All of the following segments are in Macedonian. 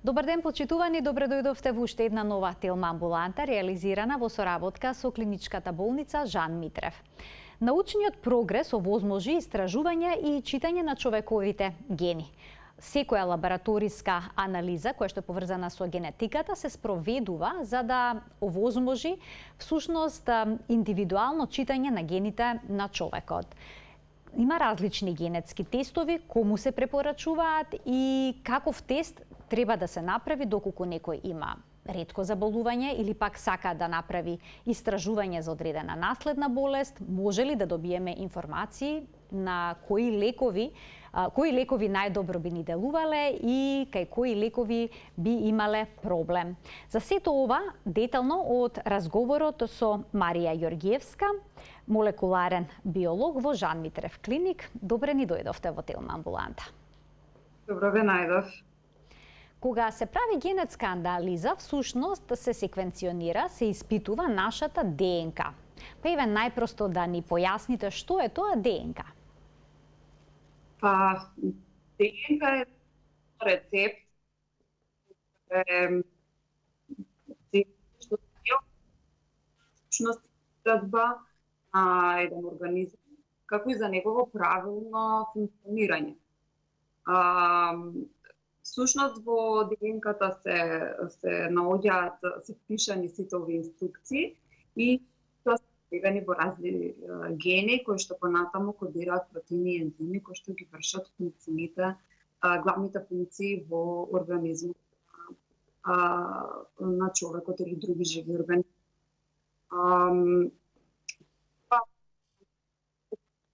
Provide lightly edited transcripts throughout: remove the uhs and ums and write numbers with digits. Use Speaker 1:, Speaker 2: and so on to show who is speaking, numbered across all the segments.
Speaker 1: Добар ден, почитувани, добре дојдовте во уште една нова телеамбуланта, реализирана во соработка со клиничката болница Жан Митрев. Научниот прогрес овозможи истражување и читање на човековите гени. Секоја лабораториска анализа, која што е поврзана со генетиката, се спроведува за да овозможи всушност индивидуално читање на гените на човекот. Има различни генетски тестови, кому се препорачуваат и каков тест треба да се направи доколку некој има ретко заболување или пак сака да направи истражување за одредена наследна болест, може ли да добиеме информации на кои лекови најдобро би ни делувале и кај кои лекови би имале проблем. За сето ова детално од разговорот со Марија Ѓоргиевска, молекуларен биолог во Жан Митрев клиник. Добре ни дојдовте во телеамбуланта.
Speaker 2: Добро ве најдов.
Speaker 1: Кога се прави генетска анализа, всушност се секвенционира, се испитува нашата ДНК. Па еве најпросто да ни појасните што е тоа ДНК.
Speaker 2: Па, ДНК е рецепт што всушност изградба на еден организам, како и за негово правилно функционирање. Всушност во ДНК-та се наоѓаат, се впишани сите овие инструкции и тоа се слегани во разни гени кои што понатаму кодираат протеини и ензими кои што ги вршат функциите, главните функции во организмот на човекот или други живи организми.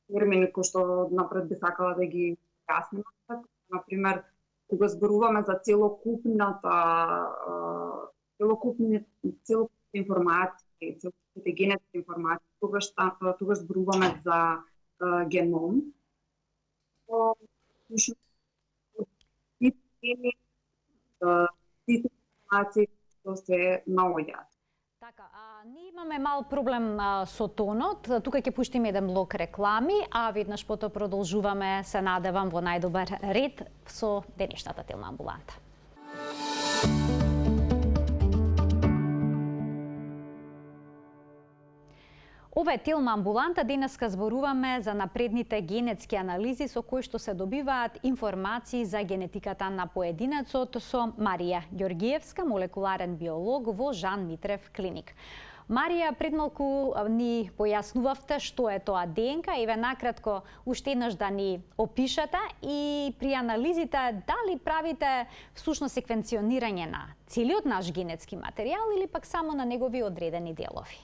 Speaker 2: Термини кои што напред би сакала да ги јасним, например, кога зборуваме за целокупните информации, целокупните генетски информации, тогаш зборуваме за геном. Сите информации што се наоѓаат.
Speaker 1: Така, ние имаме мал проблем со тонот. Тука ќе пуштиме еден блок реклами, а веднаш потоа продолжуваме, се надевам, во најдобар ред со денешната телеамбуланта. Ова е телеамбуланта. Денеска зборуваме за напредните генетски анализи со кои што се добиваат информации за генетиката на поединецот со Марија Ѓоргиевска, молекуларен биолог во Жан Митрев клиник. Марија, пред малку ни појаснувавте што е тоа ДНК, еве накратко уште еднаш да ни опишете и при анализите дали правите всушност секвенционирање на целиот наш генетски материјал или пак само на негови одредени делови?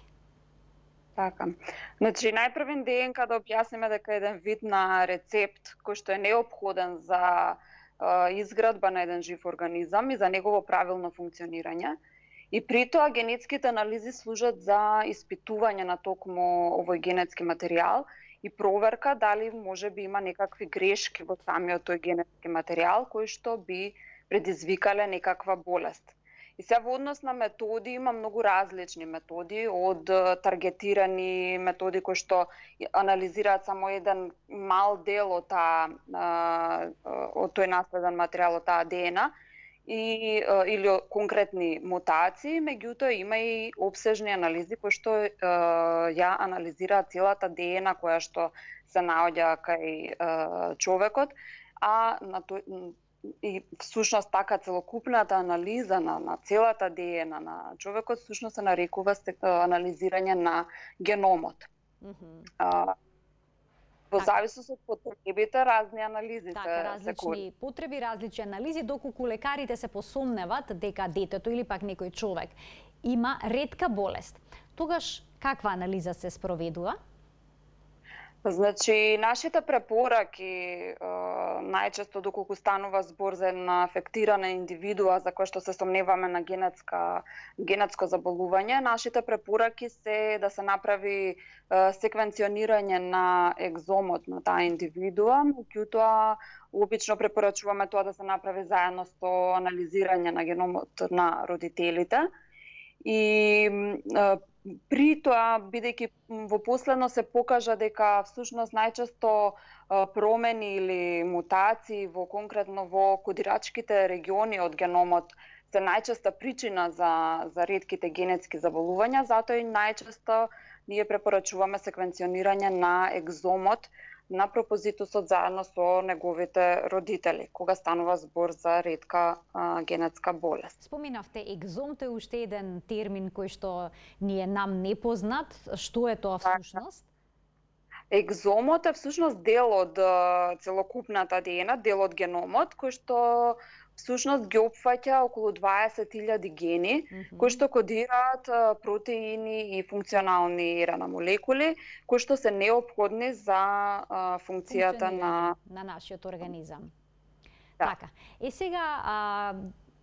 Speaker 3: Така. Значи, најпрвен ДНК да објасниме дека е еден вид на рецепт кој што е неопходен за изградба на еден жив организам и за негово правилно функционирање. И при тоа генетските анализи служат за испитување на токму овој генетски материјал и проверка дали може би има некакви грешки во самиот тој генетски материјал кои што би предизвикале некаква болест. И се во однос на методи има многу различни методи, од таргетирани методи кои што анализираат само еден мал дел од тој наследен материјал, од таа ДНК, или конкретни мутации, меѓутоа има и опсежни анализи кои што ја анализираат целата ДНК која што се наоѓа кај човекот, и всушност така целокупната анализа на целата ДНК на човекот всушност се нарекува анализирање на геномот. Во зависност од потребите, разни анализи
Speaker 1: така, различни потреби, различни анализи, доколку лекарите се посомневат дека детето или пак некој човек има ретка болест. Тогаш каква анализа се спроведува?
Speaker 3: Значи, нашите препораки, најчесто доколку станува збор за една афектирана индивидуа за која што се сомневаме на генетско заболување, нашите препораки се да се направи секвенционирање на екзомот на таа индивидуа, меѓутоа обично препорачуваме тоа да се направи заедно со анализирање на геномот на родителите. И При тоа, бидејќи во последно се покажа дека всушност најчесто промени или мутации конкретно во кодирачките региони од геномот се најчеста причина за ретките генетски заболувања, затоа и најчесто ние препорачуваме секвенционирање на екзомот на пропозитусот заедно со неговите родители, кога станува збор за ретка генетска болест.
Speaker 1: Споминавте екзом, тој е уште еден термин кој што ни е нам непознат. Што е тоа всушност?
Speaker 3: Екзомот е всушност дел од целокупната ДНК, дел од геномот, кој што всушност ги опфаќа околу 20.000 гени, кои што кодираат протеини и функционални РНА молекули, кои што се неопходни за функцијата на
Speaker 1: нашиот организам.
Speaker 3: Да.
Speaker 1: Така. Сега,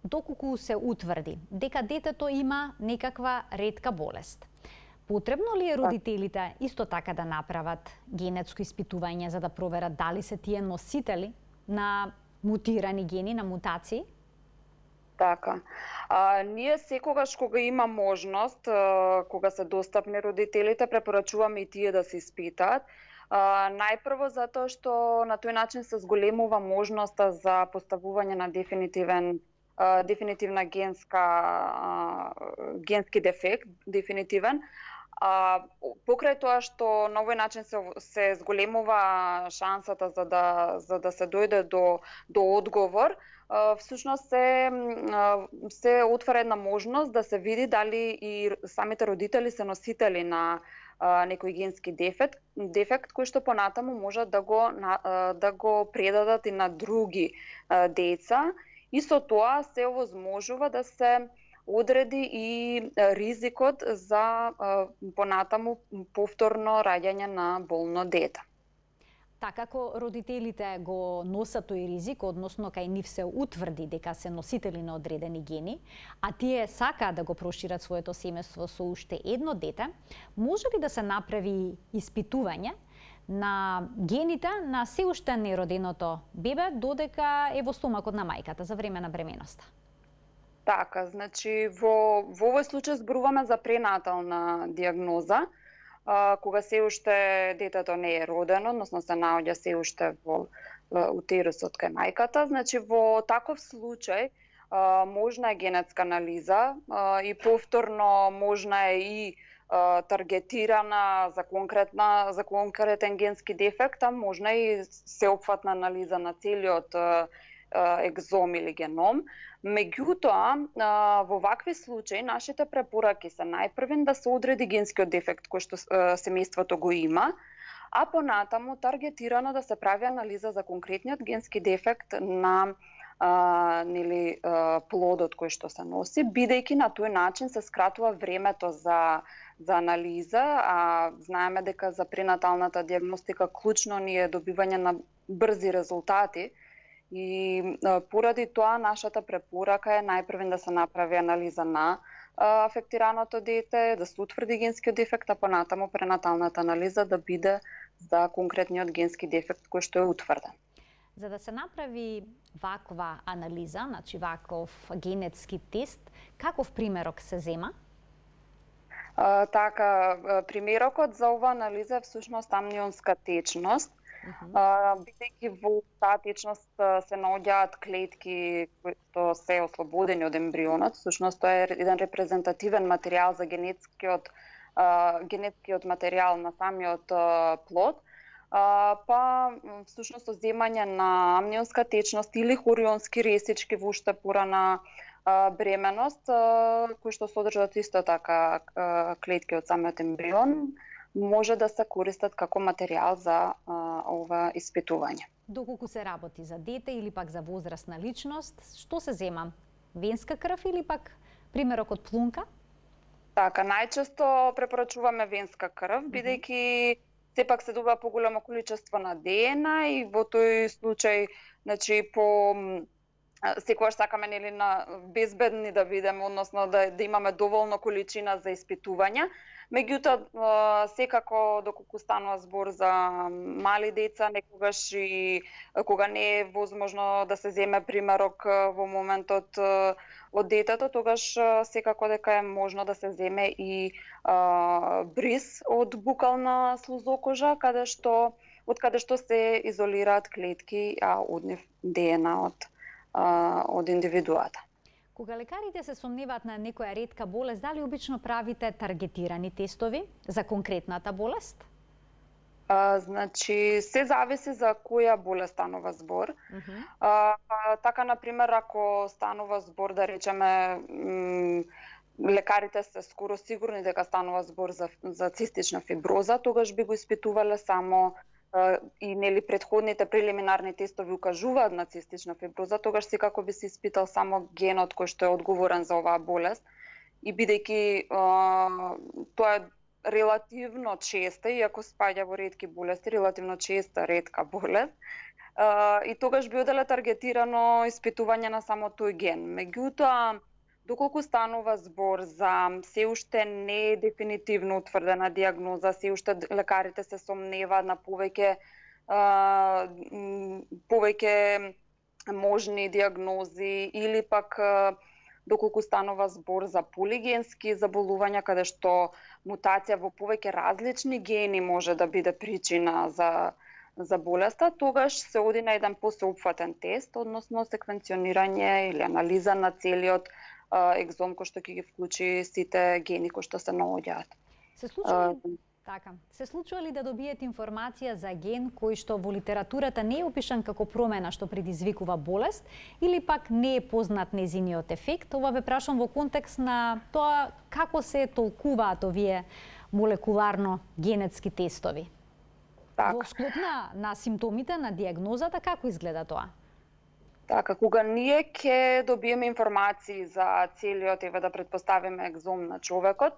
Speaker 1: доколку се утврди дека детето има некаква ретка болест, потребно ли е родителите исто така да направат генетско испитување за да проверат дали се тие носители на мутирани гени, на мутации?
Speaker 3: Така. Ние секогаш кога има можност, кога се достапни родителите, препорачуваме и тие да се испитаат. Најпрво затоа што на тој начин се зголемува можноста за поставување на дефинитивна генски дефект, дефинитивен. Покрај тоа што на овој начин се зголемува шансата за да се дојде до одговор, всушност се отвара една можност да се види дали и самите родители се носители на некој генски дефект кој што понатаму можат да го предадат и на други деца. И со тоа се овозможува да се одреди и ризикот за понатаму повторно раѓање на болно дете.
Speaker 1: Така, ако родителите го носат тој ризик, односно кај нив се утврди дека се носители на одредени гени, а тие сакаат да го прошират своето семејство со уште едно дете, може ли да се направи испитување на гените на се уште нероденото бебе додека е во стомакот на мајката за време на бременоста?
Speaker 3: Така, значи во овој случај зборуваме за пренатална диагноза, кога се уште детето не е родено, односно се наоѓа се уште во утерусот кај мајката. Значи во таков случај можна е генетска анализа и повторно можна е и таргетирана за конкретен генски дефект, а можна и сеопфатна анализа на целиот екзом или геном. Меѓутоа, во вакви случаи нашите препораки се најпрвен да се одреди генскиот дефект кој што семејството го има, а понатаму таргетирано да се прави анализа за конкретниот генски дефект на плодот кој што се носи, бидејќи на тој начин се скратува времето за анализа, а знаеме дека за пренаталната диагностика клучно ни е добивање на брзи резултати. И поради тоа нашата препорака е најпрвен да се направи анализа на афектираното дете, да се утврди генскиот дефект, а понатаму пренаталната анализа да биде за конкретниот генски дефект кој што е утврден.
Speaker 1: За да се направи ваква анализа, значи ваков генетски тест, каков примерок се зема?
Speaker 3: Така, примерокот за оваа анализа е всушност амнионска течност, бидејќи во таа течност се наоѓаат клетки кои што се ослободени од ембрионот. Всушност тоа е еден репрезентативен материјал за генетскиот материјал на самиот плод. Па всушност земање на амнионска течност или хорионски ресички во уште порана бременост, кои што содржат исто така клетки од самиот ембрион, може да се користат како материјал за ова испитување.
Speaker 1: Доколку се работи за дете или пак за возрастна личност, што се зема? Венска крв или пак примерок од плунка?
Speaker 3: Така, најчесто препорачуваме венска крв, бидејќи сепак се добива поголемо количество на ДНК и во тој случај, значи секогаш сакаме на безбедни да бидеме, односно да имаме доволно количина за испитување. Меѓутоа, секако доколку станува збор за мали деца, некогаш и кога не е возможно да се земе примерок во моментот од детето, тогаш секако дека е можно да се земе и бриз од букална слузокожа, каде што од каде што се изолираат клетки од нив ДНА од индивидуата.
Speaker 1: Кога лекарите се сомневаат на некоја ретка болест, дали обично правите таргетирани тестови за конкретната болест?
Speaker 3: Значи, се зависи за која болест станува збор. Така, например, ако станува збор, да речеме, лекарите се скоро сигурни дека станува збор за цистична фиброза, тогаш би го испитувале само и нели предходните прелиминарни тестови укажуваат на цистична фиброза, тогаш секако би се испитал само генот кој што е одговорен за оваа болест. И бидејќи тоа е релативно честа, иако спаѓа во ретки болести, релативно честа ретка болест, и тогаш би оделе таргетирано испитување на само тој ген. Меѓутоа, доколку станува збор за се уште не дефинитивно утврдена диагноза, се уште лекарите се сомневаат на повеќе можни диагнози, или пак доколку станува збор за полигенски заболувања, каде што мутација во повеќе различни гени може да биде причина за болеста, тогаш се оди на еден посеопфатен тест, односно секвенционирање или анализа на целиот екзом кој што ќе ги вклучи сите гени кои што се наоѓаат.
Speaker 1: Се случува ли да добиете информација за ген кој што во литературата не е опишан како промена што предизвикува болест, или пак не е познат нејзиниот ефект? Ова ве прашам во контекст на тоа како се толкуваат овие молекуларно генетски тестови. Во склоп на симптомите, на диагнозата, како изгледа тоа?
Speaker 3: Така, кога ние ќе добиеме информации за целиот, да предпоставиме, екзом на човекот,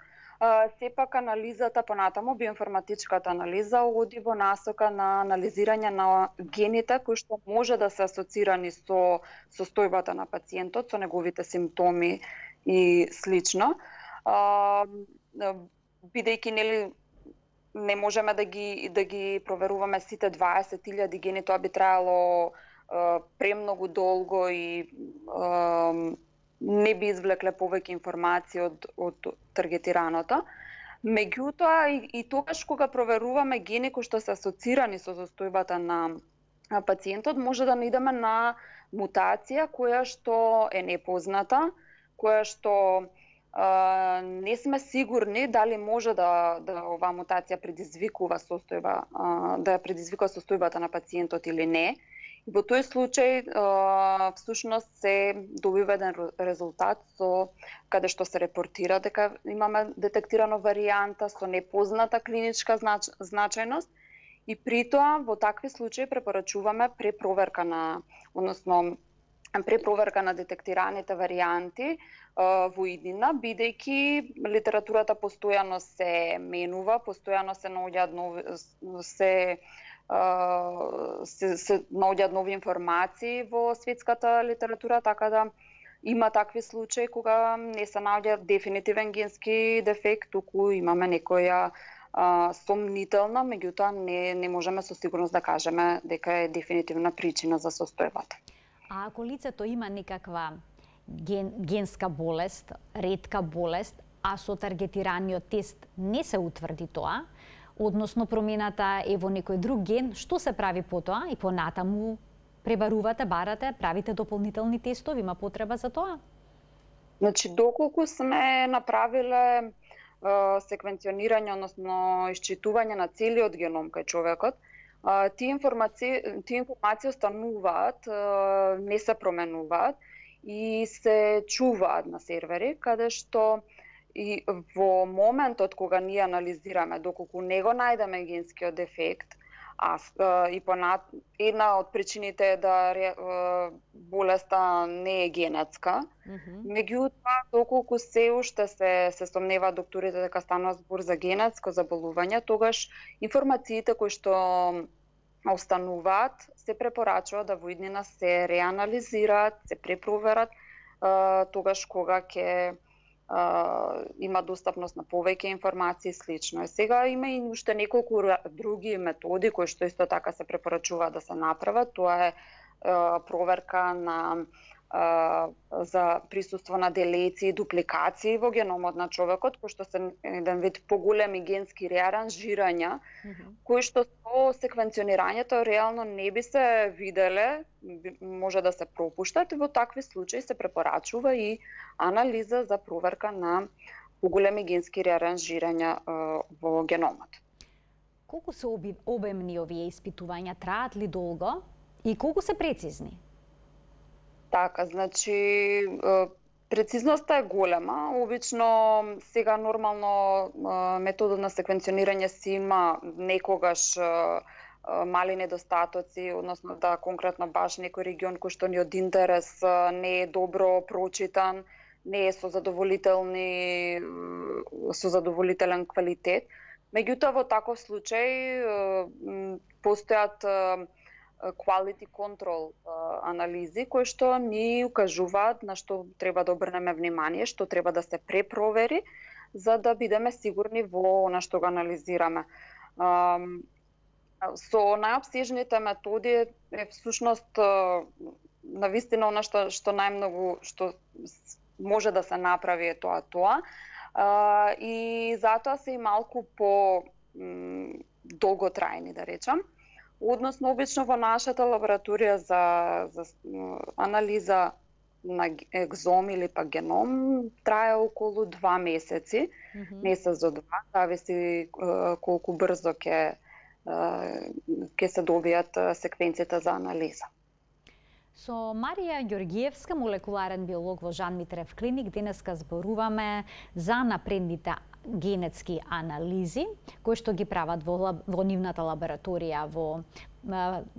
Speaker 3: сепак анализата понатаму, биоинформатичката анализа, оди во насока на анализирање на гените кои што може да се асоцирани со состојбата на пациентот, со неговите симптоми и слично. Бидејќи нели не можеме да ги проверуваме сите 20.000 гени, тоа би траело премногу долго и не би извлекле повеќе информации од таргетираното. Меѓутоа, и тогаш кога проверуваме гени кои што се асоцирани со состојбата на пациентот, може да наидеме на мутација која што е непозната, која што не сме сигурни дали може да оваа мутација предизвикува состојбата на пациентот или не. И во тој случај, всушност се добива еден резултат каде што се репортира дека имаме детектирано варијанта со непозната клиничка значајност, и при тоа во такви случаи препорачуваме препроверка на детектираните варијанти во иднина, бидејќи литературата постојано се менува, постојано се наоѓаат наоѓаат нови информации во светската литература, така да има такви случаи кога не се наоѓа дефинитивен генски дефект, туку имаме некоја сомнителна, меѓутоа не можеме со сигурност да кажеме дека е дефинитивна причина за состојбата.
Speaker 1: А ако лицето има некаква генска болест, ретка болест, а со таргетираниот тест не се утврди тоа, односно промената е во некој друг ген, што се прави потоа и понатаму пребарувате, барате, правите дополнителни тестови, има потреба за тоа?
Speaker 3: Значи, доколку сме направиле секвенционирање, односно исчитување на целиот геном кај човекот, тие информации остануваат, не се променуваат и се чуваат на сервери, каде што и во моментот кога ние анализираме, доколку не го најдеме генскиот дефект, и една од причините е да болеста не е генетска, меѓутоа, доколку се уште се сомнева докторите дека станува збор за генетско заболување, тогаш информациите кои што остануваат се препорачува да во иднина се реанализираат, се препроверат, тогаш кога ќе има достапност на повеќе информации и слично. И сега има и уште неколку други методи кои што исто така се препорачува да се направат. Тоа е проверка на за присуство на делеции и дупликации во геномот на човекот, кои што се еден вид поголеми генски реаранжирања, кои што со секвенционирањето реално не би се виделе, може да се пропуштат, и во такви случаи се препорачува и анализа за проверка на поголеми генски реаранжирања во геномот.
Speaker 1: Колку се обемни овие испитувања, траат ли долго и колку се прецизни?
Speaker 3: Така, значи прецизноста е голема. Обично сега нормално методот на секвенционирање си има некогаш мали недостатоци, односно да конкретно баш некој регион кој што ни од интерес не е добро прочитан, не е со задоволителен квалитет. Меѓутоа во таков случај постојат quality control анализи кои што ни укажуваат на што треба да обрнеме внимание, што треба да се препровери за да бидеме сигурни во она што го анализираме. Со најопсежните методи е всушност навистина она што најмногу што може да се направи е тоа. И затоа се и малку по долготрајни, да речам. Односно, обично во нашата лабораторија за анализа на екзом или па геном трае околу 2 месеци, месец до 2, зависи колку брзо ќе се добијат секвенцијата за анализа.
Speaker 1: Со Марија Ѓоргиевска, молекуларен биолог во Жан Митрев клиник, денеска зборуваме за напредните генетски анализи, кои што ги прават во нивната лабораторија во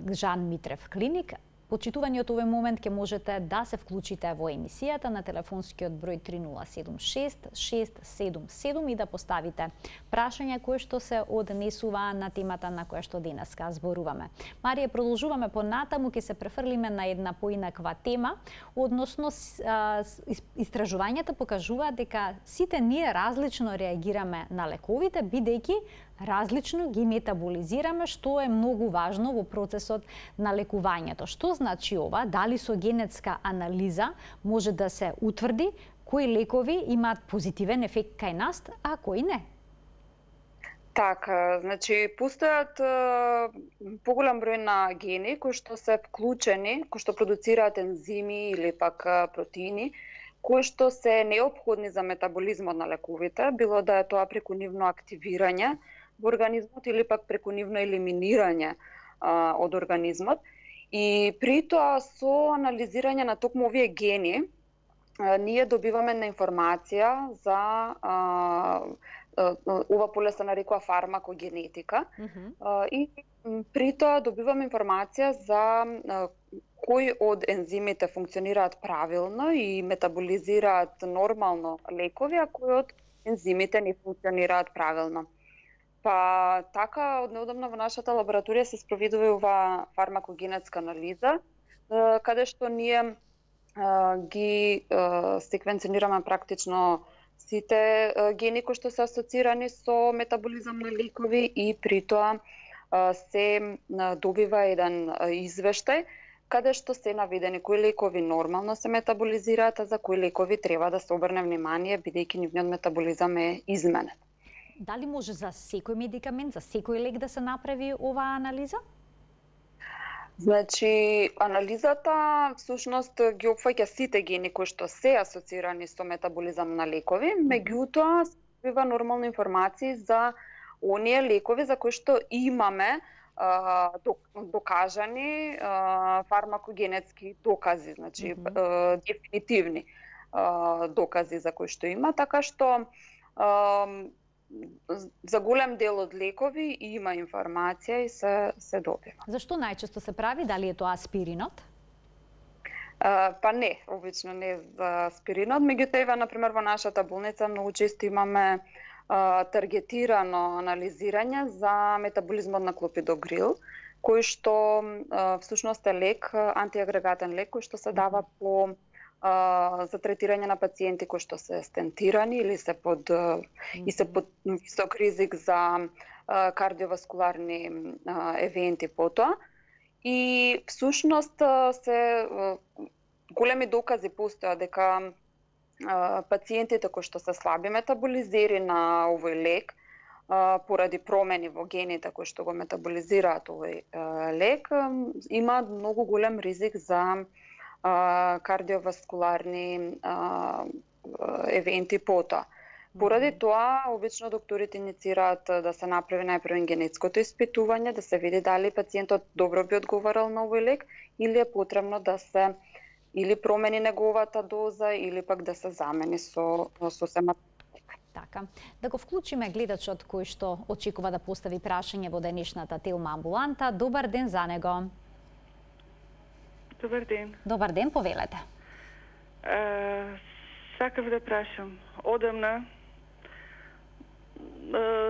Speaker 1: Жан Митрев клиник. Почитувањето овој момент ќе можете да се вклучите во емисијата на телефонскиот број 3076-677 и да поставите прашања кои што се однесува на темата на која што денеска зборуваме. Марија, продолжуваме понатаму, ќе се префрлиме на една поинаква тема, односно истражувањата покажуваат дека сите ние различно реагираме на лековите, бидејќи различно ги метаболизираме, што е многу важно во процесот на лекувањето. Што значи ова? Дали со генетска анализа може да се утврди кои лекови имаат позитивен ефект кај нас, а кои не?
Speaker 3: Така, значи постојат поголем број на гени кои што се вклучени, кои што продуцираат ензими или пак протеини, кои што се неопходни за метаболизмот на лековите, било да е тоа преку нивно активирање во организмот или пак преку нивно елиминирање од организмот. И при тоа со анализирање на токму овие гени, ние добиваме на информација за ова поле се нарекува фармакогенетика. И при тоа добиваме информација за кои од ензимите функционираат правилно и метаболизираат нормално лекови, а кои од ензимите не функционираат правилно. Па така, од неодамна во нашата лабораторија се спроведува ова фармакогенетска анализа, каде што ние ги секвенционираме практично сите гени кои што се асоцирани со метаболизам на лекови и при тоа се добива еден извештај каде што се наведени кои лекови нормално се метаболизираат, а за кои лекови треба да се обрне внимание бидејќи нивниот метаболизам е изменет.
Speaker 1: Дали може за секој медикамент, за секој лек да се направи оваа анализа?
Speaker 3: Значи, анализата всушност ги опфаќа сите гени кои што се асоцирани со метаболизам на лекови, меѓутоа се добива нормална информација за оние лекови за кои што имаме докажани фармакогенетски докази, значи дефинитивни докази за кои што има, така што за голем дел од лекови има информација и се добива.
Speaker 1: Зашто најчесто се прави? Дали е тоа аспиринот?
Speaker 3: Па не, обично не за аспиринот, меѓутоа например во нашата болница многу често имаме таргетирано анализирање за метаболизмот на клопидогрил, кој што всушност е лек, антиагрегатен лек кој што се дава по за третирање на пациенти кои што се стентирани или се под висок ризик за кардиоваскуларни евенти потоа. И всушност големи докази постојат дека пациентите кои што се слаби метаболизери на овој лек, поради промени во гените кои што го метаболизираат овој лек, имаат многу голем ризик за кардиоваскуларни евенти потоа. Поради тоа, обично докторите иницираат да се направи најпрво генетското испитување, да се види дали пациентот добро би одговарал на овој лек или е потребно да се или промени неговата доза или пак да се замени со семата.
Speaker 1: Така. Да го вклучиме гледачот кој што очекува да постави прашање во денешната Телма амбуланта. Добар ден за него.
Speaker 4: Добар ден.
Speaker 1: Добар ден, повелете.
Speaker 4: Сакав да прашам. Одамна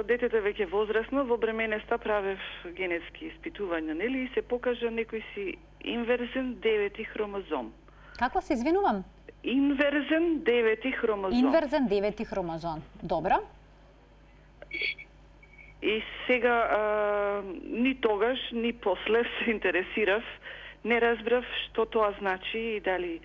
Speaker 4: детето е веќе возрасно, во бременеста правев генетски испитувања, нели, и се покажа некој си инверзен 9 хромозом.
Speaker 1: Како се извинувам?
Speaker 4: Инверзен 9 хромозом.
Speaker 1: Инверзен 9 хромозом. Добро.
Speaker 4: И сега ни тогаш, ни после се интересирав, не разбрав што тоа значи и дали...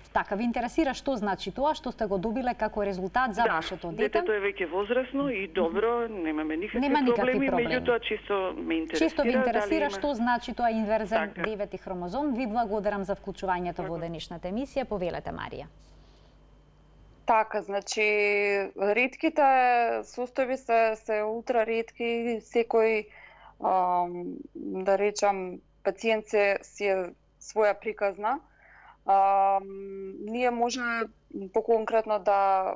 Speaker 1: Така, ви интересира што значи тоа, што сте го добиле како резултат за вашето дете?
Speaker 4: Детето е веќе возрасно и добро, немаме никакви проблеми, меѓутоа чисто ме интересира.
Speaker 1: Чисто ви интересира
Speaker 4: има...
Speaker 1: што значи тоа инверзен 9 хромозом. Ви благодарам за вклучувањето во денешната емисија. Повелете, Марија.
Speaker 3: Така, значи, ретките состојби се ултра ретки, секој, да речам, пациент си е своја приказна. Ние може поконкретно да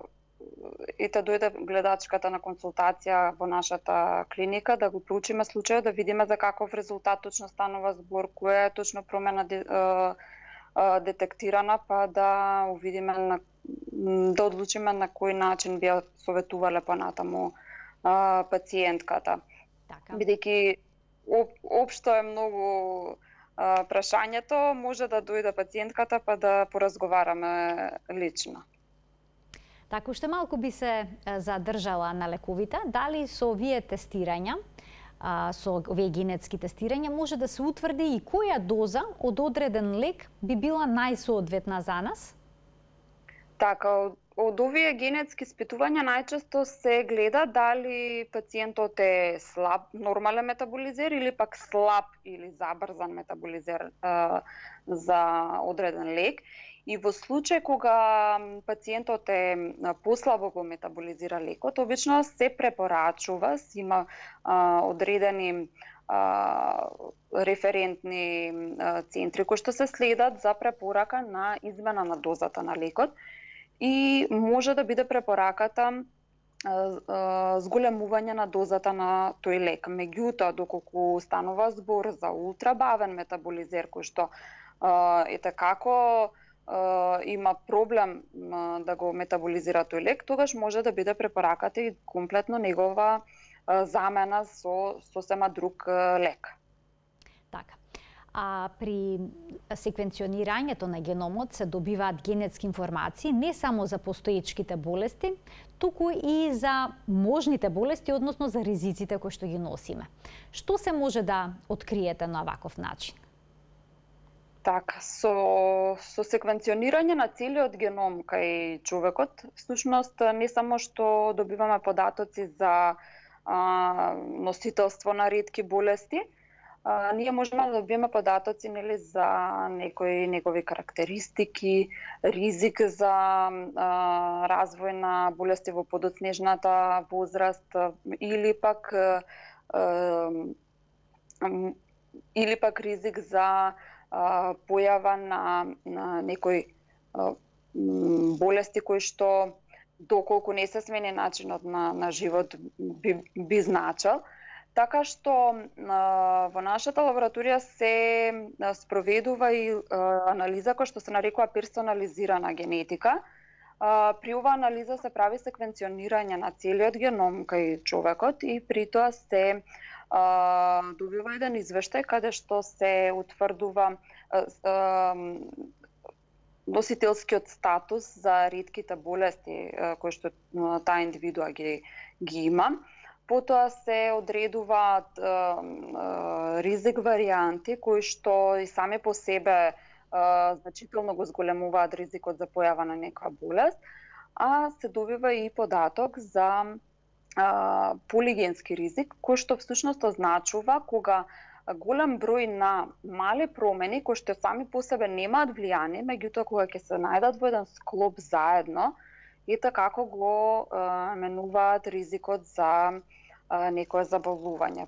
Speaker 3: дојде гледачката на консултација во нашата клиника, да го проучиме случајот, да видиме за каков резултат точно станува збор, која е точно промена детектирана, па да увидиме, да одлучиме на кој начин би ја советувале понатаму пациентката.
Speaker 1: Така.
Speaker 3: Бидејќи општо е многу прашањето, може да дојде пациентката па да поразговараме лично.
Speaker 1: Така, уште малку би се задржала на лековите. Дали со овие тестирања, со овие генетски тестирања, може да се утврди и која доза од одреден лек би била најсоодветна за нас?
Speaker 3: Така, од овие генетски испитувања најчесто се гледа дали пациентот е слаб, нормален метаболизер или пак слаб или забрзан метаболизер за одреден лек. И во случај кога пациентот е послабо го метаболизира лекот, обично се препорачува, има одредени референтни центри кои што се следат за препорака на измена на дозата на лекот и може да биде препораката зголемување на дозата на тој лек. Меѓутоа, доколку станува збор за ултрабавен метаболизер кој што како има проблем да го метаболизира тој лек, тогаш може да биде препораката и комплетно негова замена со сосема друг лек.
Speaker 1: Така. А при секвенционирањето на геномот се добиваат генетски информации не само за постоечките болести, туку и за можните болести, односно за ризиците кои што ги носиме. Што се може да откриете на ваков начин?
Speaker 3: Така, со секвенционирање на целиот геном кај човекот, всушност не само што добиваме податоци за носителство на ретки болести, ние можеме да добиеме податоци за некои негови карактеристики, ризик за развој на болести во подоцнежната возраст или пак ризик за појава на некои болести кои што доколку не се смени начинот на живот би значил. Така што во нашата лабораторија се спроведува и анализа која што се нарекува персонализирана генетика. При оваа анализа се прави секвенционирање на целиот геном кај човекот и при тоа се добива еден извештај каде што се утврдува носителскиот статус за ретките болести кои што таа индивидуа ги има. Потоа се одредуваат ризик варијанти кои што и сами по себе значително го зголемуваат ризикот за појава на некоја болест, а се добива и податок за полигенски ризик, кој што всушност означува кога голем број на мали промени кои што сами по себе немаат влијание, меѓутоа кога ќе се најдат во еден склоп заедно, и така како го менуваат ризикот за некое заболување.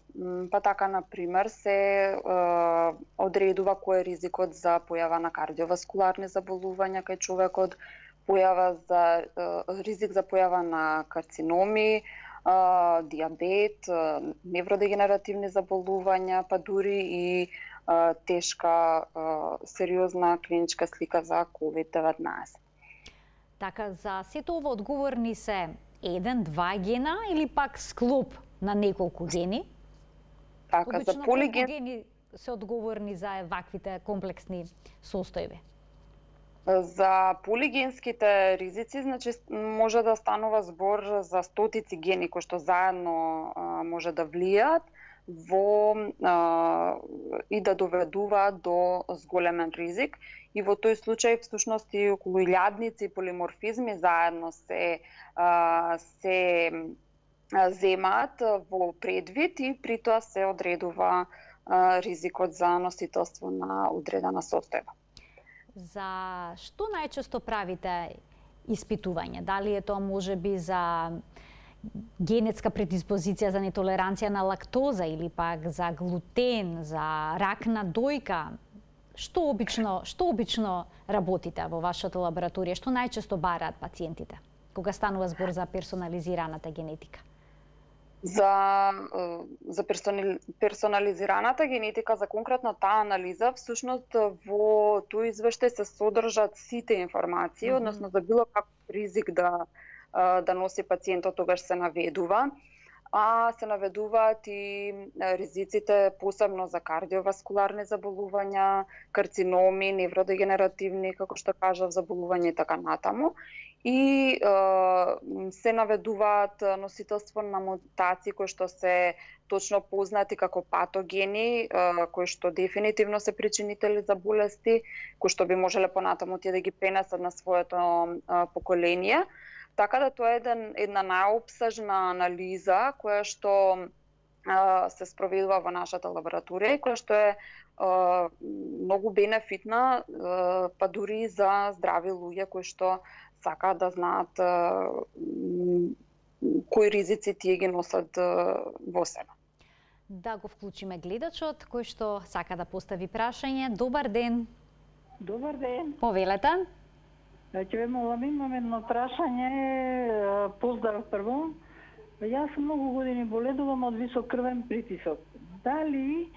Speaker 3: Па така, например, се одредува кој е ризикот за појава на кардиоваскуларни заболувања кај човекот, ризик за појава на карциноми, диабет, невродегенеративни заболувања, па дури и тешка, сериозна клиничка слика за COVID-19.
Speaker 1: Така, за сето ова одговорни се 1-2 гена или пак склоп на неколку гени?
Speaker 3: Така, за полиген...
Speaker 1: гени се одговорни за ваквите комплексни состојби?
Speaker 3: За полигенските ризици, значи, може да станува збор за стотици гени кои што заедно може да влијат и да доведуваат до зголемен ризик. И во тој случај, всушност, и околу илјадници полиморфизми заедно се земаат во предвид и при тоа се одредува ризикот за носителство на одредена состојба.
Speaker 1: За што најчесто правите испитување? Дали е тоа можеби за генетска предиспозиција за нетолеранција на лактоза или пак за глутен, за рак на дојка? Што обично работите во вашата лабораторија? Што најчесто бараат пациентите кога станува збор за персонализираната генетика?
Speaker 3: За персонализираната генетика, за конкретно таа анализа, всушност во тој извештај се содржат сите информации, односно за било каков ризик да носи пациентот, тогаш се наведува, а се наведуваат и ризиците посебно за кардиоваскуларни заболувања, карциноми, невродегенеративни, како што кажав, заболувања и така натаму. И се наведуваат носителство на мутации кои што се точно познати како патогени, кои што дефинитивно се причинители за болести, кои што би можеле понатаму тие да ги пренесат на своето поколение. Така да тоа е една најопсежна анализа која што се спроведува во нашата лабораторија и која што е многу бенефитна, па дури за здрави луѓе кои што сакаат да знаат кои ризици тие ги носат во себе.
Speaker 1: Да го вклучиме гледачот кој што сака да постави прашање. Добар ден.
Speaker 5: Добар ден.
Speaker 1: Повелете.
Speaker 5: Ќе ве молам, имам едно прашање. Поздрав прво. Јас многу години боледувам од висок крвен притисок. Дали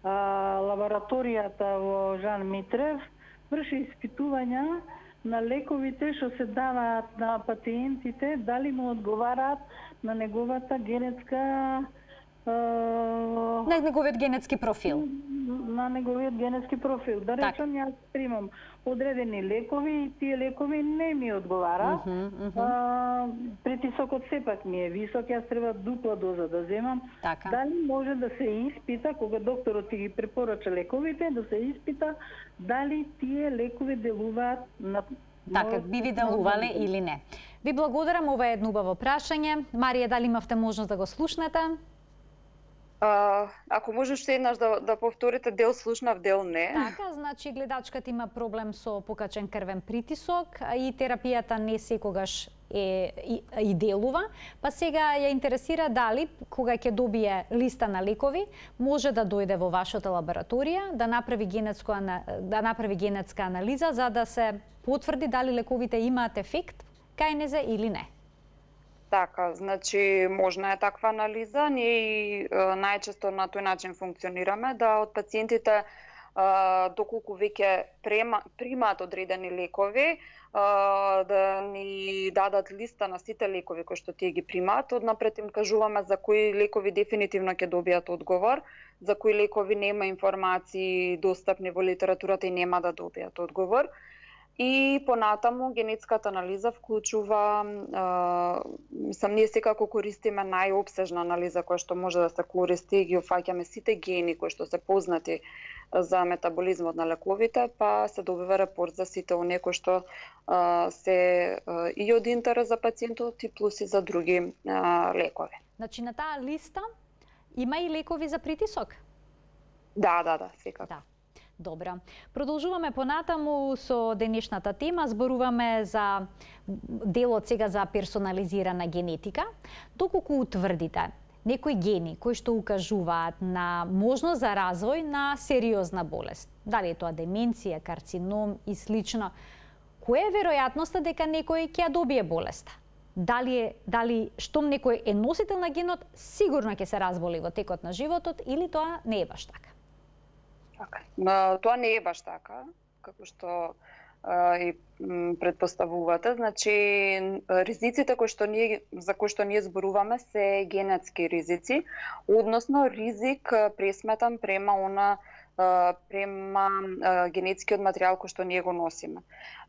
Speaker 5: лабораторијата во Жан Митрев врши испитувања на лековите што се даваат на пациентите, дали му одговараат на неговата генетска
Speaker 1: на неговиот генетски профил.
Speaker 5: На неговиот генетски профил. Да речем, јас примам одредени лекови и тие лекови не ми одговараат. Притисокот сепак ми е висок, јас треба дупла доза да земам.
Speaker 1: Така.
Speaker 5: Дали може да се испита, кога докторот ти ги препорача лековите, да се испита дали тие лекови делуваат на
Speaker 1: Така, би ви делувале или не. Ви благодарам, ова е едно убаво прашање. Марија, дали имавте можност да го слушнете?
Speaker 3: Ако може уште еднаш да повторите, дел слушнав, дел не.
Speaker 1: Така, значи гледачката има проблем со покачен крвен притисок и терапијата не секогаш и делува, па сега ја интересира дали кога ќе добие листа на лекови може да дојде во вашата лабораторија да направи генетска анализа за да се потврди дали лековите имаат ефект кај незе или не.
Speaker 3: Така, значи можна е таква анализа. Ние најчесто на тој начин функционираме, да од пациентите доколку веќе примаат одредени лекови, да ни дадат листа на сите лекови кои што тие ги примаат, однапред им кажуваме за кои лекови дефинитивно ќе добијат одговор, за кои лекови нема информации достапни во литературата и нема да добијат одговор. И понатаму генетската анализа вклучува, ние секако користиме најопсежна анализа која што може да се користи, ги опфаќаме сите гени кои што се познати за метаболизмот на лековите, па се добива репорт за сите оние кои што се и од интерес за пациентот и плюс и за други лекови.
Speaker 1: Значи на таа листа има и лекови за притисок?
Speaker 3: Да, секако.
Speaker 1: Да. Добро. Продолжуваме понатаму со денешната тема, зборуваме за делот сега за персонализирана генетика. Доколку утврдите некои гени кои што укажуваат на можност за развој на сериозна болест, дали е тоа деменција, карцином и слично, која е веројатноста дека некој ќе ја добие болеста? Дали штом некој е носител на генот, сигурно ќе се разболи во текот на животот или тоа не е баш така?
Speaker 3: Така. Тоа не е баш така, како што и предпоставувате. Значи, ризиците за кои што ние зборуваме се генетски ризици, односно ризик пресметан према генетскиот материјал кој што ние го носиме.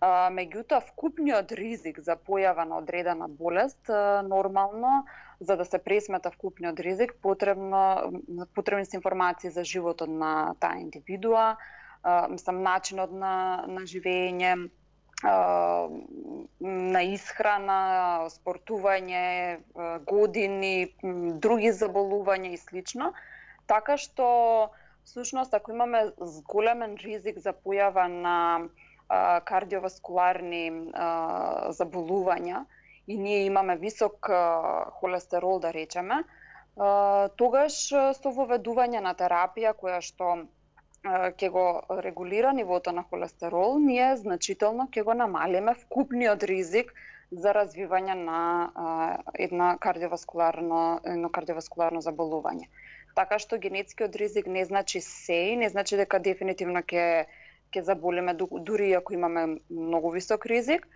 Speaker 3: Меѓутоа, вкупниот ризик за појава на одредена болест, нормално, за да се пресмета вкупниот ризик, потребни се информации за животот на таа индивидуа, начинот на живење, на исхрана, спортување, години, други заболувања и слично. Така што, всушност, ако имаме големен ризик за појава на кардиоваскуларни заболувања и ние имаме висок холестерол, да речеме, тогаш со воведување на терапија која што ќе го регулира нивото на холестерол, ние значително ќе го намалиме вкупниот ризик за развивање на едно кардиоваскуларно заболување. Така што генетскиот ризик не значи се, не значи дека дефинитивно ќе заболиме дури ако имаме многу висок ризик.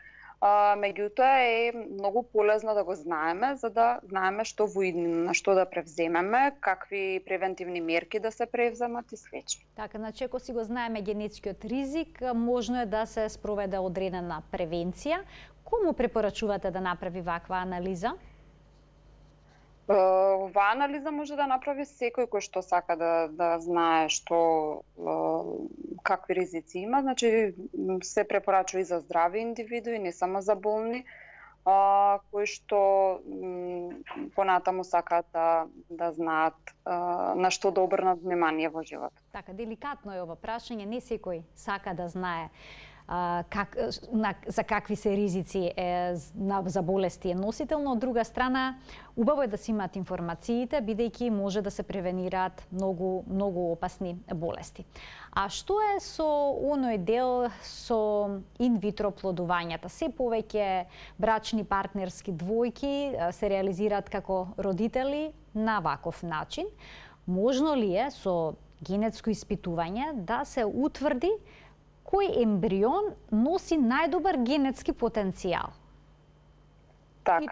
Speaker 3: Меѓутоа е многу полезно да го знаеме, за да знаеме што на што да превземеме, какви превентивни мерки да се превземат и слично.
Speaker 1: Така, значи ако си го знаеме генетскиот ризик, можно е да се спроведе одредена превенција. Кому препорачувате да направи ваква анализа?
Speaker 3: Оваа анализа може да направи секој кој што сака да знае какви ризици има. Значи, се препорачува и за здрави индивидуи, не само за болни, кои што понатаму сакаат да знаат на што да обрнат внимание во живот.
Speaker 1: Така, деликатно е ова прашање, не секој сака да знае за какви се ризици за болести е носител, но од друга страна убаво е да се имаат информациите, бидејќи може да се превенираат многу опасни болести. А што е со оној дел со инвитро плодувањата? Се повеќе брачни партнерски двојки се реализираат како родители на ваков начин. Можно ли е со генетско испитување да се утврди кој ембрион носи најдобар генетски потенцијал?
Speaker 3: Така,
Speaker 1: и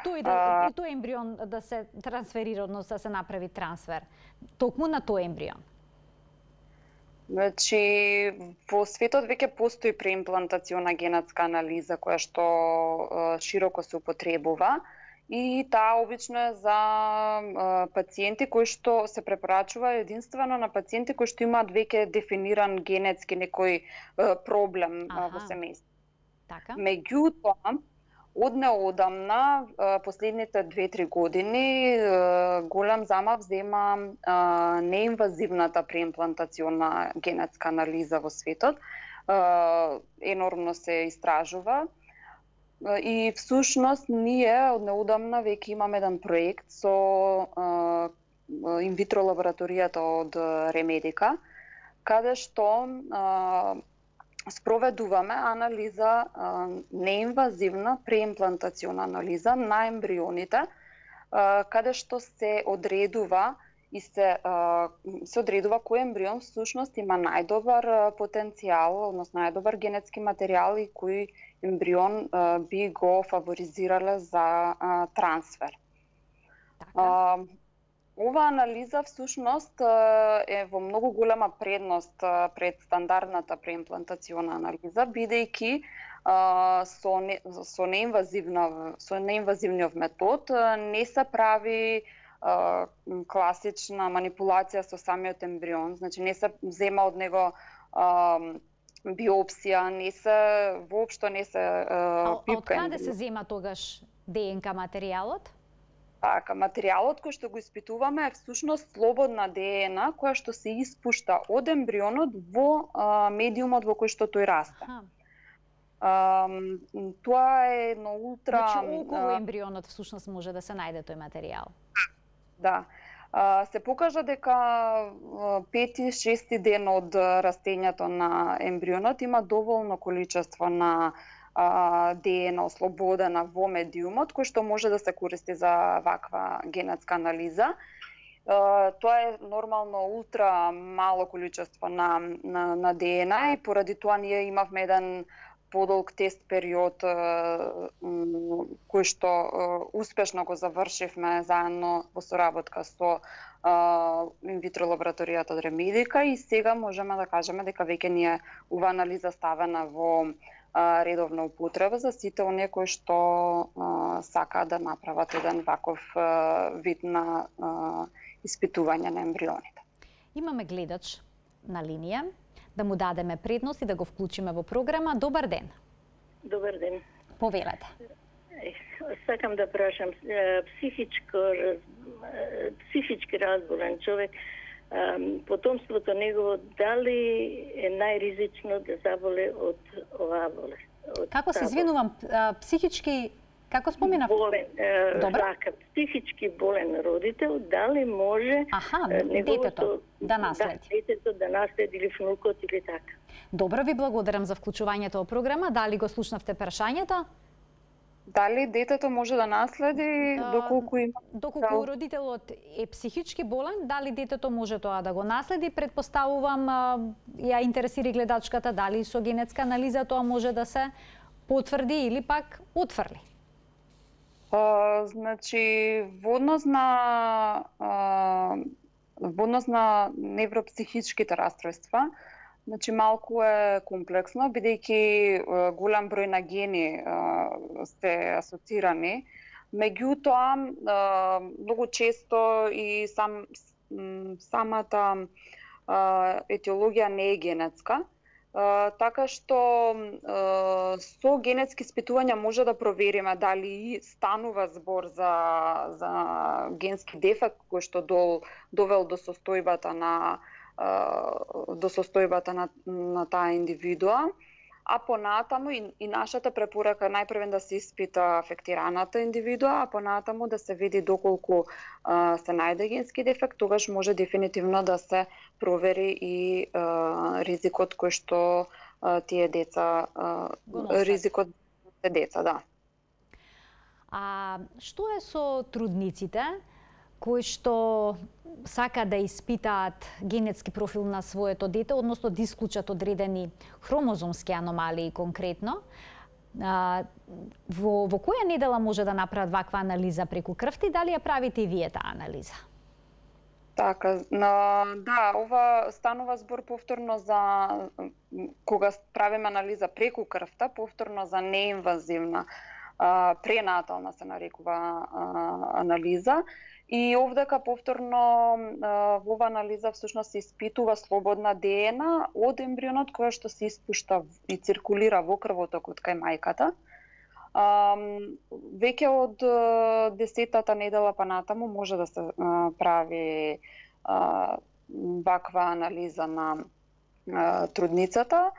Speaker 1: тој ембрион да се трансферира, односно да се направи трансфер токму на тој ембрион.
Speaker 3: Значи, во светот веќе постои преимплантациона генетска анализа која што широко се употребува. И таа обично е за пациенти кои што се препорачува единствено на пациенти кои што имаат веќе дефиниран генетски некој проблем во семејство.
Speaker 1: Така.
Speaker 3: Меѓутоа, од неодамна, последните 2-3 години, голем замав зема неинвазивната преимплантациона генетска анализа во светот. Енормно се истражува. И всушност ние од неодамна веќе имаме еден проект со инвитро лабораторијата од Ремедика, каде што спроведуваме анализа, неинвазивна преимплантациона анализа на ембрионите, каде што се одредува кој ембрион всушност има најдобар потенцијал, односно најдобар генетски материјал и кој ембрион би го фаворизирале за трансфер.
Speaker 1: Така.
Speaker 3: Ова анализа всушност е во многу голема предност пред стандардната преимплантациона анализа, бидејќи со неинвазивниот метод не се прави класична манипулација со самиот ембрион, значи не се зема од него биопсија, воопшто не се пипка.
Speaker 1: А од каде се зема тогаш ДНК материјалот?
Speaker 3: Така, материјалот кој што го испитуваме е всушност слободна ДНК која што се испушта од ембрионот во медиумот во кој што тој расте. Тоа е едно ултра...
Speaker 1: Значи, околу ембрионот всушност може да се најде тој материјал.
Speaker 3: Да. Се покажа дека 5-6 ден од растењето на ембрионот има доволно количество на ДНК ослободена во медиумот, кој што може да се користи за ваква генетска анализа. Тоа е нормално ултра мало количество на ДНК и поради тоа ние имавме еден подолг тест период кој што успешно го завршивме заедно во соработка со инвитро лабораторијата од Ремедика и сега можеме да кажеме дека веќе ни е ова анализа ставена во редовна употреба за сите оние кои што сакаат да направат еден ваков вид на испитување на ембрионите.
Speaker 1: Имаме гледач на линија, да му дадеме предност и да го вклучиме во програма. Добар ден.
Speaker 6: Добар ден.
Speaker 1: Повелете.
Speaker 6: Сакам да прашам, психички разболен човек, потомството негово дали е најризично да заболе од оваа болест?
Speaker 1: Како се извинувам, психички, како спомена?
Speaker 6: Болен, рака, психички болен родител, дали може
Speaker 1: детето да наследи?
Speaker 6: Да, детето да наследи или внукот или така.
Speaker 1: Добро, ви благодарам за вклучувањето во програма. Дали го слушнавте прашањето?
Speaker 3: Дали детето може да наследи
Speaker 1: доколку родителот е психички болен, дали детето може тоа да го наследи? Предпоставувам, ја интересира гледачката, дали со генетска анализа тоа може да се потврди или пак утврди?
Speaker 3: Значи, во однос на невропсихичките расстройства, значи малку е комплексно, бидејќи голем број на гени се асоцирани. Меѓутоа, многу често и самата етиологија не е генетска, така што со генетски испитувања може да провериме дали станува збор за генски дефект кој што довел до состојбата на таа индивидуа, а понатаму и нашата препорака најпрвен да се испита афектираната индивидуа, а понатаму да се види доколку се најде генски дефект, тогаш може дефинитивно да се провери и ризикот кој што тие деца ризикот за деца, да.
Speaker 1: А што е со трудниците кои што сака да испитаат генетски профил на своето дете, односно да исклучат одредени хромозомски аномалии конкретно? Во која недела може да направат ваква анализа преку крвта, дали ја правите и вие таа анализа?
Speaker 3: Така, да, ова станува збор повторно за кога правиме анализа преку крвта, повторно за неинвазивна пренатална се нарекува анализа. И овдека повторно во ова анализа всушност се испитува слободна ДНК од ембрионот која што се испушта и циркулира во крвотокот кај мајката. Веќе од 10-та недела па натаму може да се прави ваква анализа на трудницата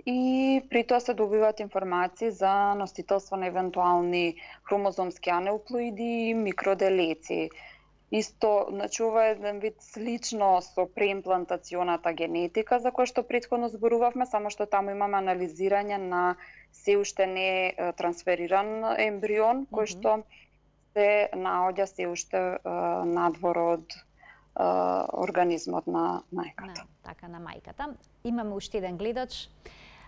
Speaker 3: и при тоа се добиваат информации за носителство на евентуални хромозомски анеуплоиди и микроделеци. Исто, значи ова е еден вид слично со преимплантационата генетика за која што претходно зборувавме, само што таму имаме анализирање на се уште не трансфериран ембрион, кој што се наоѓа се уште надвор од организмот на мајката.
Speaker 1: Така, на мајката. Имаме уште еден гледач.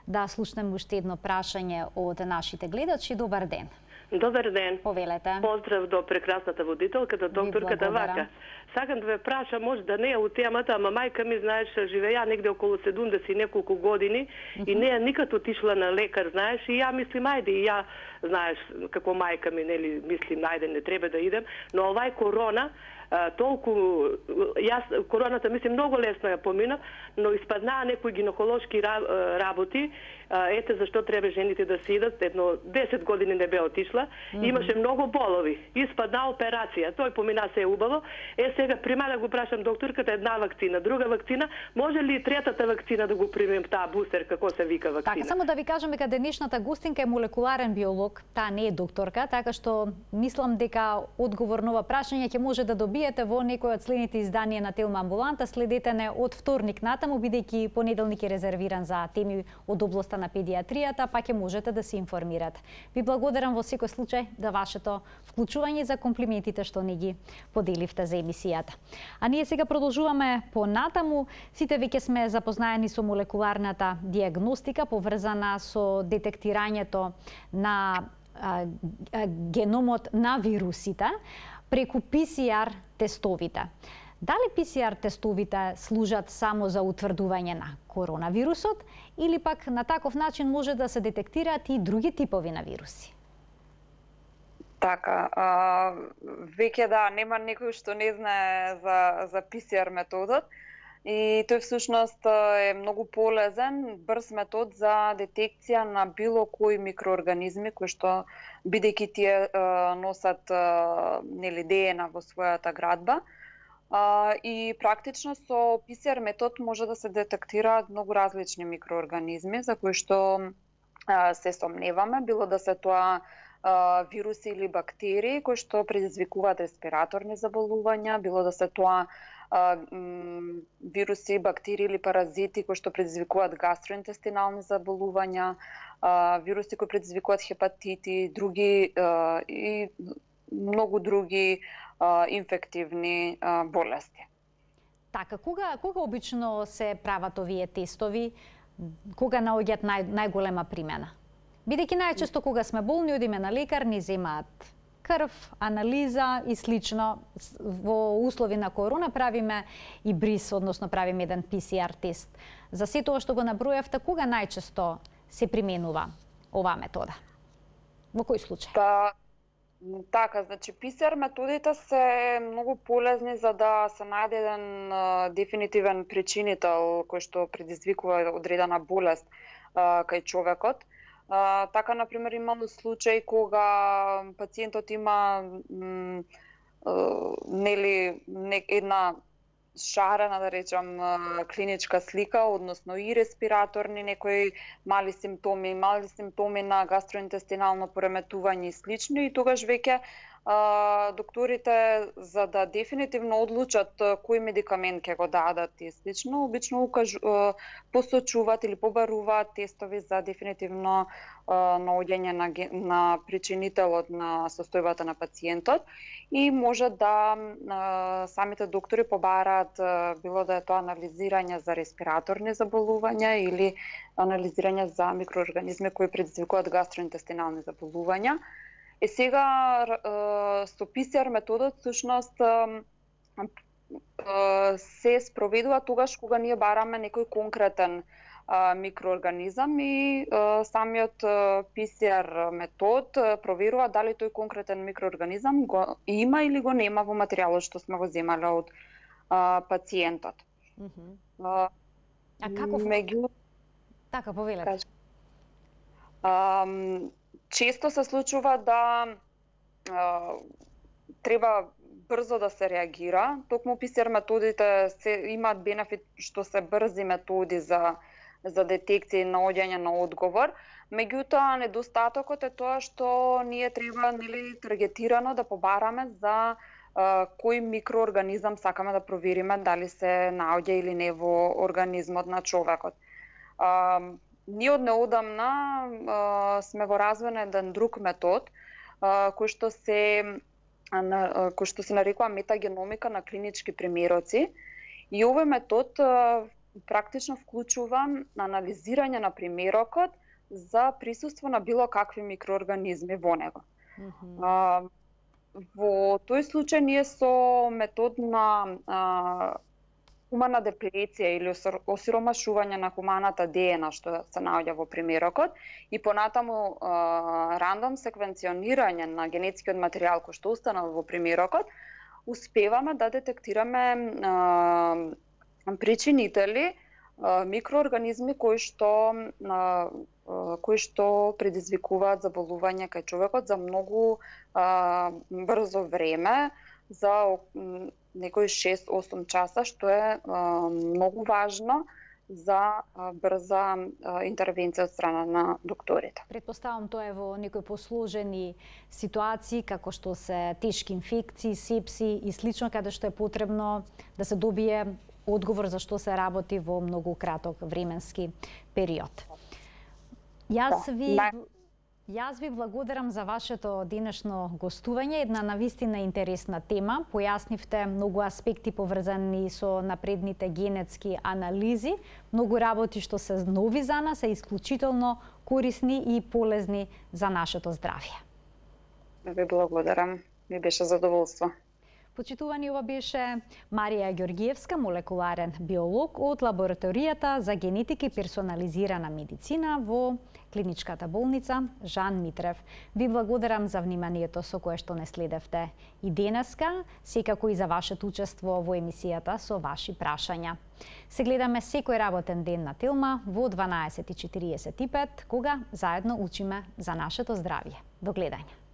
Speaker 1: Да слушнеме уште едно прашање од нашите гледачи. Добар ден.
Speaker 7: Добар ден.
Speaker 1: Повелете.
Speaker 7: Поздрав до прекрасната водителка, докторката Вака. Сакам да ве прашам, може да не е у темата, ама мајка ми, знаеш, живеја негде околу 70 и неколку години и не е никад отишла на лекар, знаеш, и ја мислим, ајде, и ја, знаеш, како мајка ми, нели, мислим, ајде, не треба да идем, но овај корона, толку, јас короната мислим многу лесно ја поминав, но испаднаа некои гинеколошки работи, ете зашто треба жените да се идат, едно 10 години не бе отишла, имаше многу болови, испадна операција, тој помина се убаво, сега прима да го прашам докторката, една вакцина, друга вакцина, може ли третата вакцина да го примем, таа бустер, како се вика вакцина?
Speaker 1: Така, само да ви кажам дека денешната гостинка е молекуларен биолог, таа не е докторка, така што мислам дека одговор на ова прашање ќе може да добиете во некој од следните изданија на Телма амбуланта, следете не од вторник натаму, бидејќи понеделник е резервиран за теми од областа на педиатријата, па ќе можете да се информирате. Ви благодарам во секој случај за вашето вклучување и за комплиментите што ни ги поделивте за емисијата. А ние сега продолжуваме понатаму. Сите веќе сме запознаени со молекуларната диагностика поврзана со детектирањето на геномот на вирусите преку PCR тестовите. Дали PCR тестовите служат само за утврдување на коронавирусот или пак на таков начин може да се детектираат и други типови на вируси?
Speaker 3: Така, веќе нема некој што не знае за PCR методот и тој всушност е многу полезен, брз метод за детекција на било кои микроорганизми кои што бидејќи тие носат нели ДНК во својата градба. И практично со PCR метод може да се детектираат многу различни микроорганизми за кои што се сомневаме, било да се тоа вируси или бактерии кои што предизвикуваат респираторни заболувања, било да се тоа вируси, бактерии или паразити кои што предизвикуваат гастроинтестинални заболувања, вируси кои предизвикуваат хепатити, други и многу други инфективни болести.
Speaker 1: Така, кога обично се прават овие тестови? Кога наоѓаат најголема примена? Бидејќи најчесто кога сме болни, одиме на лекар, ни земаат крв, анализа и слично. Во услови на корона правиме и бриз, односно правиме еден PCR тест. За се тоа што го набројавте, кога најчесто се применува оваа метода? Во кој случај?
Speaker 3: Така, значи PCR методите се многу полезни за да се најде еден дефинитивен причинител кој што предизвикува одредена болест кај човекот. Така, например, имало случај кога пациентот има една шарена, да речам, клиничка слика, односно и респираторни некои мали симптоми на гастроинтестинално пореметување и слично, и тогаш веќе докторите, за да дефинитивно одлучат кој медикамент ќе го дадат и слично, обично посочуваат или побаруваат тестови за дефинитивно наоѓање на причинителот на состојбата на пациентот и може да самите доктори побараат било да е тоа анализирање за респираторни заболувања или анализирање за микроорганизми кои предизвикуваат гастроинтестинални заболувања. Сега со PCR методот всушност се спроведува тогаш кога ние бараме некој конкретен микроорганизам и самиот PCR метод проверува дали тој конкретен микроорганизам го има или го нема во материјалот што сме го земале од пациентот.
Speaker 1: А како? Така, повелете.
Speaker 3: Често се случува да треба брзо да се реагира. Токму PCR методите имаат бенефит што се брзи методи за детекција и наоѓање на одговор. Меѓутоа, недостатокот е тоа што ние треба таргетирано да побараме за кој микроорганизам сакаме да провериме дали се наоѓа или не во организмот на човекот. Ние од неодамна сме во развој на еден друг метод кој што се нарекува метагеномика на клинички примероци и овој метод практично вклучува анализирање на примерокот за присуство на било какви микроорганизми во него. Во тој случај ние со метод на хумана деплеција или осиромашување на хуманата ДНА, што се наоѓа во примерокот, и понатаму рандом секвенционирање на генетскиот материјал кој што останал во примерокот, успеваме да детектираме причинители, микроорганизми кои што предизвикуваат заболување кај човекот за многу брзо време, за некои 6-8 часа, што е многу важно за брза интервенција од страна на докторите.
Speaker 1: Предпоставам тоа е во некои посложени ситуации, како што се тешки инфекции, сепси и слично, каде што е потребно да се добие одговор за што се работи во многу краток временски период. Јас ви благодарам за вашето денешно гостување, една навистина интересна тема. Појаснивте многу аспекти поврзани со напредните генетски анализи, многу работи што се нови за нас, е исклучително корисни и полезни за нашето здравје.
Speaker 3: Ви благодарам, ми беше задоволство.
Speaker 1: Почитувани, ова беше Марија Ѓоргиевска, молекуларен биолог од лабораторијата за генетика и персонализирана медицина во клиничката болница Жан Митрев. Ви благодарам за вниманието со кое што не следевте и денеска, секако и за вашето учество во емисијата со ваши прашања. Се гледаме секој работен ден на Телма во 12:45, кога заедно учиме за нашето здравје. До гледање.